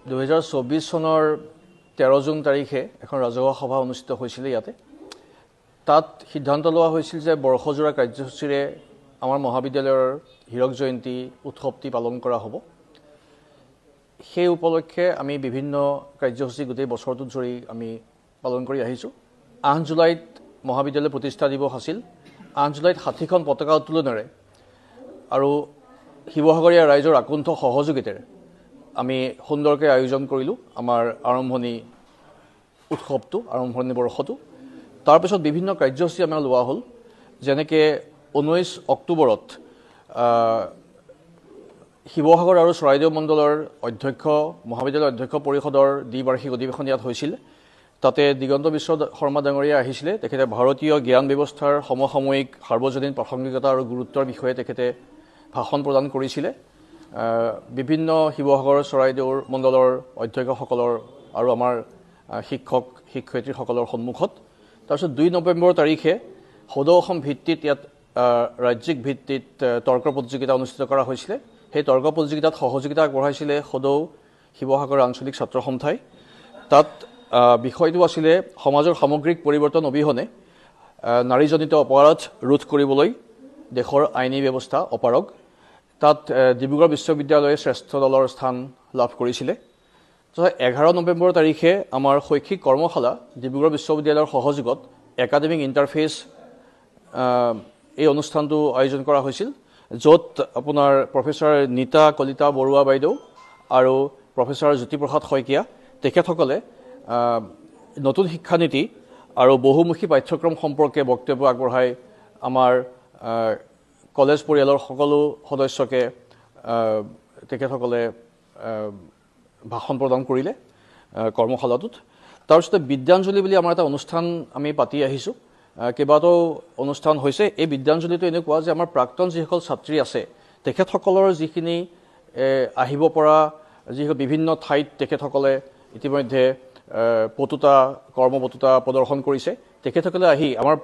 2024 চনৰ 13 জুন তাৰিখে এখন ৰাজহুৱা সভা অনুষ্ঠিত হৈছিল ইয়াতে তাত সিদ্ধান্ত লোৱা হৈছিল যে বৰ্ষজোৰা কাৰ্যসূচীৰে আমাৰ মহাবিদ্যালয়ৰ হীৰক জয়ন্তী উৎসৱটি পালন কৰা হ'ব সেই উপলক্ষে আমি বিভিন্ন কাৰ্যসূচী গোটেই বছৰটো ধৰি আমি পালন কৰি আহিছো 8 জুলাইত মহাবিদ্যালয় প্ৰতিষ্ঠা দিৱস আছিল 8 জুলাইত 60খন পতাকা উত্তোলনেৰে আৰু শিৱসাগৰীয়া ৰাইজৰ আকুণ্ঠ সহযোগিতাৰে আমি সুন্দৰকৈ আয়োজন কৰিলো আমাৰ আৰম্ভণি উৎসৱটো আৰম্ভণি বৰ্ষটো তাৰ পিছত বিভিন্ন কাৰ্যসূচী আমাৰ লোৱা হ'ল যেনেকে 19 অক্টোবৰত শিৱসাগৰ আৰু চৰাইদেউ মণ্ডলৰ অধ্যক্ষ মহাবিদ্যালয়ৰ অধ্যক্ষ পৰিষদৰ দ্বিবাৰ্ষিক অধিৱেশন ইয়াত হৈছিল তাতে দিগন্ত বিশ্ব শৰ্মা ডাঙৰীয়া আহিছিল তেখেতে ভাৰতীয় জ্ঞান ব্যৱস্থাৰ সমসাময়িক সাৰ্বজনীন প্ৰাসংগিকতা আৰু গুৰুত্বৰ বিষয়ে তেখেতে ভাষণ প্ৰদান কৰিছিল বিভিন্ন শিৱসাগৰ চৰাইদেউৰ মণ্ডলৰ অধ্যক্ষসকলৰ আৰু আমাৰ শিক্ষক শিক্ষয়িত্ৰীসকলৰ সন্মুখত তাৰপিছত 2 নৱেম্বৰ তাৰিখে সদৌ অসম ভিত্তিত ইয়াত ৰাজ্যিক ভিত্তিত তৰ্ক প্ৰতিযোগিতা অনুষ্ঠিত কৰা হৈছিল সেই তৰ্ক প্ৰতিযোগিতাত সহযোগিতা আগবঢ়াইছিল সদৌ শিৱসাগৰ আঞ্চলিক ছাত্ৰ সন্থাই তাত বিষয়টো আছিল সমাজৰ সামগ্ৰিক পৰিৱৰ্তন অবিহনে নাৰীজনিত অপৰাধ ৰোধ কৰিবলৈ দেশৰ আইনী ব্যৱস্থা অপাৰগ তাত ডিব্ৰুগড় বিশ্ববিদ্যালয়ে শ্ৰেষ্ঠ দলৰ স্থান লাভ কৰিছিল 11 নৱেম্বৰ তাৰিখে আমাৰ শৈক্ষিক কৰ্মশালা ডিব্ৰুগড় বিশ্ববিদ্যালয়ৰ সহযোগত একাডেমিক ইণ্টাৰফেচ এই অনুষ্ঠানটো আয়োজন কৰা হৈছিল য'ত আপোনাৰ প্ৰফেসৰ নীতা কলিতা বৰুৱা বাইদেউ আৰু প্ৰফেসৰ জ্যোতিপ্ৰসাদ শইকীয়া তেখেতসকলে নতুন শিক্ষানীতি আৰু বহুমুখী পাঠ্যক্ৰম সম্পৰ্কে বক্তব্য আগবঢ়াই আমাৰ কলেজ পৰিয়ালৰ সকলো সদস্যকে তেখেতসকলে ভাষণ প্ৰদান কৰিলে কৰ্মশালাটোত তাৰপিছত বিদ্যাঞ্জলি বুলি আমাৰ এটা অনুষ্ঠান আমি পাতি আহিছো কেইবাটাও অনুষ্ঠান হৈছে এই বিদ্যাঞ্জলিটো এনেকুৱা যে আমাৰ প্ৰাক্তন যিসকল ছাত্ৰী আছে তেখেতসকলৰ যিখিনি আহিব পৰা যিসকল বিভিন্ন ঠাইত তেখেতসকলে ইতিমধ্যে পতুতা কৰ্মপতুতা প্ৰদৰ্শন কৰিছে তেখেতসকলে আহি আমাৰ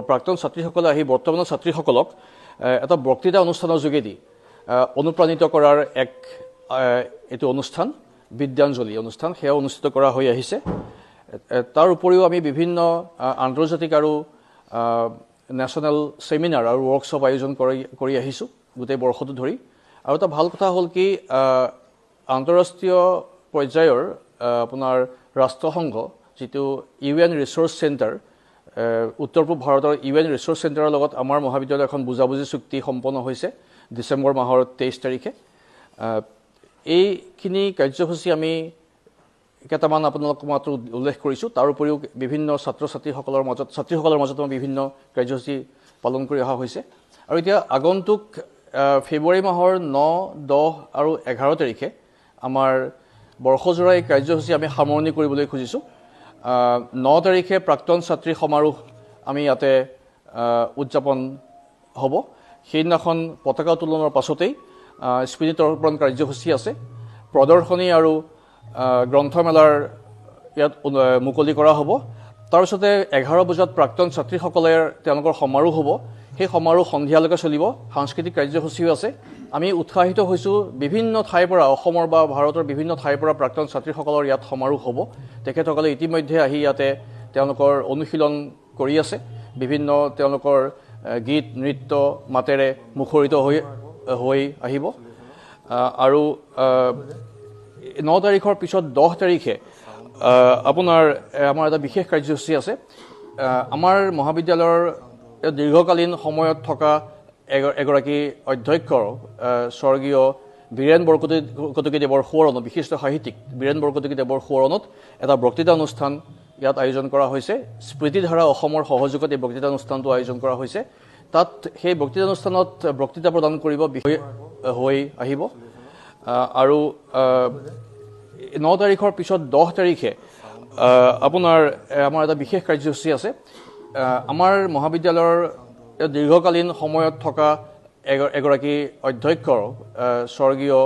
প্ৰাক্তন ছাত্ৰীসকলে আহি বৰ্তমানৰ ছাত্ৰীসকলক এটা বক্তৃতা অনুষ্ঠানৰ যোগেদি অনুপ্ৰাণিত কৰাৰ এক এটো অনুষ্ঠান বিদ্যাঞ্জলি অনুষ্ঠান সেয়া অনুষ্ঠিত কৰা হৈ আহিছে তাৰ উপৰিও আমি বিভিন্ন আন্তৰ্জাতিক আৰু ন্যাশনাল সেমিনাৰ আৰু ওয়াৰ্কশ্বপ আয়োজন কৰি আহিছো গোটেই বৰ্ষটো ধৰি আৰু এটা ভাল কথা হ'ল কি আন্তঃৰাষ্ট্ৰীয় পৰ্যায়ৰ আপোনাৰ ৰাষ্ট্ৰসংঘ যেটো ইউএন ৰিসোৰ্স চেণ্টাৰ উত্তৰ পূব ভাৰতৰ ইউএন ৰিসোৰ্স চেণ্টাৰৰ লগত আমাৰ মহাবিদ্যালয় এখন বুজাবুজি চুক্তি সম্পন্ন হৈছে ডিসেম্বৰ মাহৰ 23 তাৰিখে এইখিনি কাৰ্যসূচী আমি কেইটামান আপোনালোকক মাত্ৰ উল্লেখ কৰিছো তাৰ উপৰিও বিভিন্ন ছাত্ৰীসকলৰ মাজত বিভিন্ন কাৰ্যসূচী পালন কৰি অহা হৈছে আৰু এতিয়া আগন্তুক ফেব্ৰুৱাৰী মাহৰ 9, 10 আৰু 11 তাৰিখে আমাৰ বৰ্ষজোৰা এই কাৰ্যসূচী আমি সামৰণি কৰিবলৈ খুজিছো 9 তাৰিখে প্ৰাক্তন ছাত্ৰী সমাৰোহ আমি ইয়াতে উদযাপন হ'ব সেইদিনাখন পতাকা উত্তোলনৰ পাছতেই স্মৃতি তৰ্পণ কাৰ্যসূচী আছে প্ৰদৰ্শনী আৰু গ্ৰন্থমেলাৰ ইয়াত মুকলি কৰা হ'ব তাৰপিছতে 11 বজাত প্ৰাক্তন ছাত্ৰীসকলে তেওঁলোকৰ সমাৰোহ হ'ব সেই সমাৰোহ সন্ধিয়ালৈকে চলিব সাংস্কৃতিক কাৰ্যসূচীও আছে আমি উৎসাহিত হৈছো বিভিন্ন ঠাইৰ পৰা অসমৰ বা ভাৰতৰ বিভিন্ন ঠাইৰ পৰা প্ৰাক্তন ছাত্ৰীসকলৰ ইয়াত সমাৰোহ হ'ব তেখেতসকলে ইতিমধ্যে আহি ইয়াতে তেওঁলোকৰ অনুশীলন কৰি আছে বিভিন্ন তেওঁলোকৰ গীত নৃত্য মাতেৰে মুখৰিত হৈ আহিব আৰু 9 তাৰিখৰ পিছত 10 তাৰিখে আপোনাৰ আমাৰ এটা বিশেষ কাৰ্যসূচী আছে আমাৰ মহাবিদ্যালয়ৰ দীৰ্ঘকালীন সময়ত থকা এগৰাকী অধ্যক্ষ স্বৰ্গীয় বীৰেন বৰকটকী দেৱৰ সোঁৱৰণত বিশিষ্ট সাহিত্যিক বীৰেন বৰকটকী দেৱৰ সোঁৱৰণত এটা বক্তৃতা অনুষ্ঠান ইয়াত আয়োজন কৰা হৈছে স্মৃতিধাৰা অসমৰ সহযোগত এই বক্তৃতা অনুষ্ঠানটো আয়োজন কৰা হৈছে তাত সেই বক্তৃতা অনুষ্ঠানত বক্তৃতা প্ৰদান কৰিব হৈ আহিব আৰু 9 তাৰিখৰ পিছত 10 তাৰিখে আপোনাৰ আমাৰ এটা বিশেষ কাৰ্যসূচী আছে আমাৰ মহাবিদ্যালয়ৰ দীৰ্ঘকালীন সময়ত থকা এগৰাকী অধ্যক্ষ স্বৰ্গীয়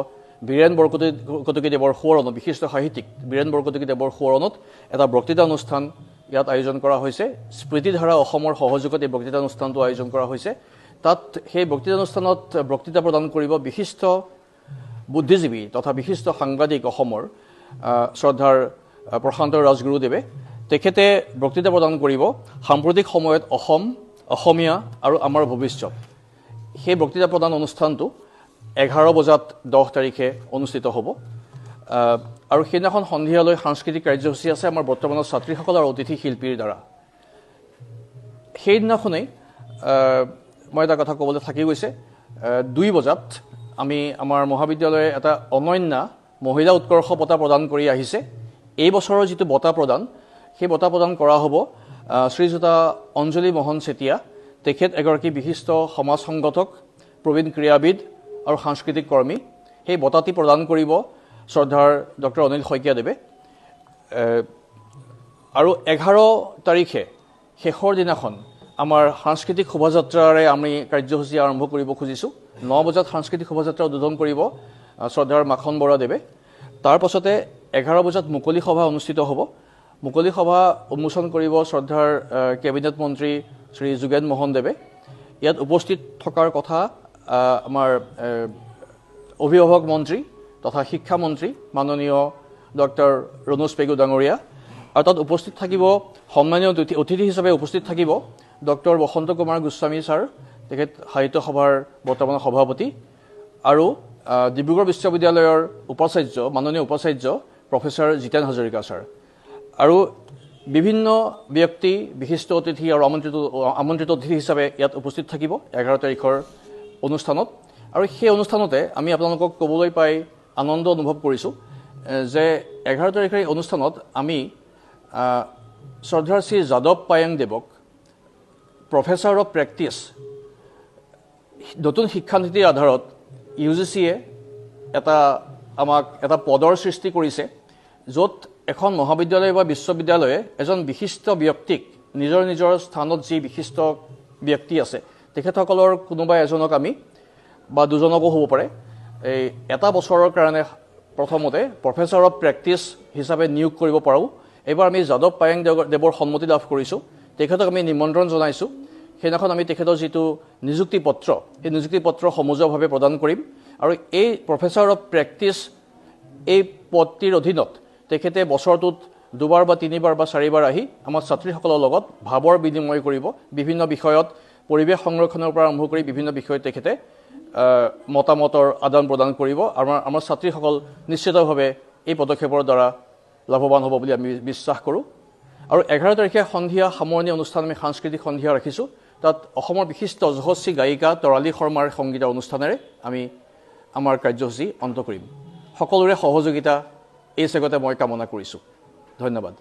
বীৰেন বৰকটকী দেৱৰ সোঁৱৰণত বিশিষ্ট সাহিত্যিক বীৰেন বৰকটকী দেৱৰ সোঁৱৰণত এটা বক্তৃতা অনুষ্ঠান ইয়াত আয়োজন কৰা হৈছে স্মৃতিধাৰা অসমৰ সহযোগত এই বক্তৃতা অনুষ্ঠানটো আয়োজন কৰা হৈছে তাত সেই বক্তৃতা অনুষ্ঠানত বক্তৃতা প্ৰদান কৰিব বিশিষ্ট বুদ্ধিজীৱী তথা বিশিষ্ট সাংবাদিক অসমৰ শ্ৰদ্ধাৰ প্ৰশান্ত ৰাজগুৰুদেৱে তেখেতে বক্তৃতা প্ৰদান কৰিব সাম্প্ৰতিক সময়ত অসম অসমীয়া আৰু আমাৰ ভৱিষ্যত সেই বক্তৃতা প্ৰদান অনুষ্ঠানটো 11 বজাত 10 তাৰিখে অনুষ্ঠিত হ'ব আৰু সেইদিনাখন সন্ধিয়ালৈ সাংস্কৃতিক কাৰ্যসূচী আছে আমাৰ বৰ্তমানৰ ছাত্ৰীসকল আৰু অতিথি শিল্পীৰ দ্বাৰা সেইদিনাখনেই মই এটা কথা ক'বলৈ থাকি গৈছে 2 বজাত আমি আমাৰ মহাবিদ্যালয়ে এটা অনন্য মহিলা উৎকৰ্ষ বঁটা প্ৰদান কৰি আহিছে এই বছৰৰ যিটো বঁটা প্ৰদান সেই বঁটা প্ৰদান কৰা হ'ব শ্ৰীযুতা অঞ্জলি মোহন চেতিয়া তেখেত এগৰাকী বিশিষ্ট সমাজ সংগঠক প্ৰবীণ ক্ৰীড়াবিদ আৰু সাংস্কৃতিক কৰ্মী সেই বঁটাটি প্ৰদান কৰিব শ্ৰদ্ধাৰ ডক্টৰ অনিল শইকীয়াদেৱে আৰু 11 তাৰিখে শেষৰ দিনাখন আমাৰ সাংস্কৃতিক শোভাযাত্ৰাৰে আমি কাৰ্যসূচী আৰম্ভ কৰিব খুজিছোঁ 9 বজাত সাংস্কৃতিক শোভাযাত্ৰা উদ্বোধন কৰিব শ্ৰদ্ধাৰ মাখন বৰাদেৱে তাৰ পাছতে 11 বজাত মুকলি সভা অনুষ্ঠিত হ'ব মুকলি সভা উন্মোচন কৰিব শ্ৰদ্ধাৰ কেবিনেট মন্ত্ৰী শ্ৰী যোগেন মোহন দেৱে ইয়াত উপস্থিত থকাৰ কথা আমাৰ অভিভাৱক মন্ত্ৰী তথা শিক্ষা মন্ত্ৰী মাননীয় ডক্টৰ ৰণোজ পেগু ডাঙৰীয়া আৰু তাত উপস্থিত থাকিব সন্মানীয় অতিথি হিচাপে উপস্থিত থাকিব ডক্টৰ বসন্ত কুমাৰ গোস্বামী ছাৰ তেখেত সাহিত্য সভাৰ বৰ্তমানৰ সভাপতি আৰু ডিব্ৰুগড় বিশ্ববিদ্যালয়ৰ উপাচাৰ্য মাননীয় উপাচাৰ্য প্ৰফেচৰ জিতেন হাজৰিকা ছাৰ আৰু বিভিন্ন ব্যক্তি বিশিষ্ট অতিথি আৰু আমন্ত্ৰিত অতিথি হিচাপে ইয়াত উপস্থিত থাকিব 11 তাৰিখৰ অনুষ্ঠানত আৰু সেই অনুষ্ঠানতে আমি আপোনালোকক ক'বলৈ পাই আনন্দ অনুভৱ কৰিছোঁ যে 11 তাৰিখৰ এই অনুষ্ঠানত আমি শ্ৰদ্ধাৰ শ্ৰী যাদৱ পায়েং দেৱক প্ৰফেচাৰ অফ প্ৰেক্টিছ নতুন শিক্ষানীতিৰ আধাৰত UGCয়ে আমাক এটা পদৰ সৃষ্টি কৰিছে য'ত এখন মহাবিদ্যালয় বা বিশ্ববিদ্যালয়ে এজন বিশিষ্ট ব্যক্তিক নিজৰ নিজৰ স্থানত যি বিশিষ্ট ব্যক্তি আছে তেখেতসকলৰ কোনোবা এজনক আমি বা দুজনকো হ'ব পাৰে এই এটা বছৰৰ কাৰণে প্ৰথমতে প্ৰফেচাৰ অফ প্ৰেক্টিছ হিচাপে নিয়োগ কৰিব পাৰোঁ এবাৰ আমি যাদৱ পায়েং দেৱৰ সন্মতি লাভ কৰিছোঁ তেখেতক আমি নিমন্ত্ৰণ জনাইছোঁ সেইদিনাখন আমি তেখেতৰ যিটো নিযুক্তি পত্ৰ সেই নিযুক্তি পত্ৰ সমজুৱাভাৱে প্ৰদান কৰিম আৰু এই প্ৰফেচাৰ অফ প্ৰেক্টিছ এই পদটিৰ অধীনত তেখেতে বছৰটোত 2 বাৰ বা 3 বাৰ বা 4 বাৰ আহি আমাৰ ছাত্ৰীসকলৰ লগত ভাৱৰ বিনিময় কৰিব বিভিন্ন বিষয়ত পৰিৱেশ সংৰক্ষণৰ পৰা আৰম্ভ কৰি বিভিন্ন বিষয়ত তেখেতে মতামতৰ আদান প্ৰদান কৰিব আৰু আমাৰ ছাত্ৰীসকল নিশ্চিতভাৱে এই পদক্ষেপৰ দ্বাৰা লাভৱান হ'ব বুলি আমি বিশ্বাস কৰোঁ আৰু 11 তাৰিখে সন্ধিয়া সামৰণি অনুষ্ঠান আমি সাংস্কৃতিক সন্ধিয়া ৰাখিছোঁ তাত অসমৰ বিশিষ্ট যশস্বী গায়িকা তৰালী শৰ্মাৰ সংগীতৰ অনুষ্ঠানেৰে আমি আমাৰ কাৰ্যসূচী অন্ত কৰিম সকলোৰে সহযোগিতা এই চেগতে মই কামনা কৰিছোঁ ধন্যবাদ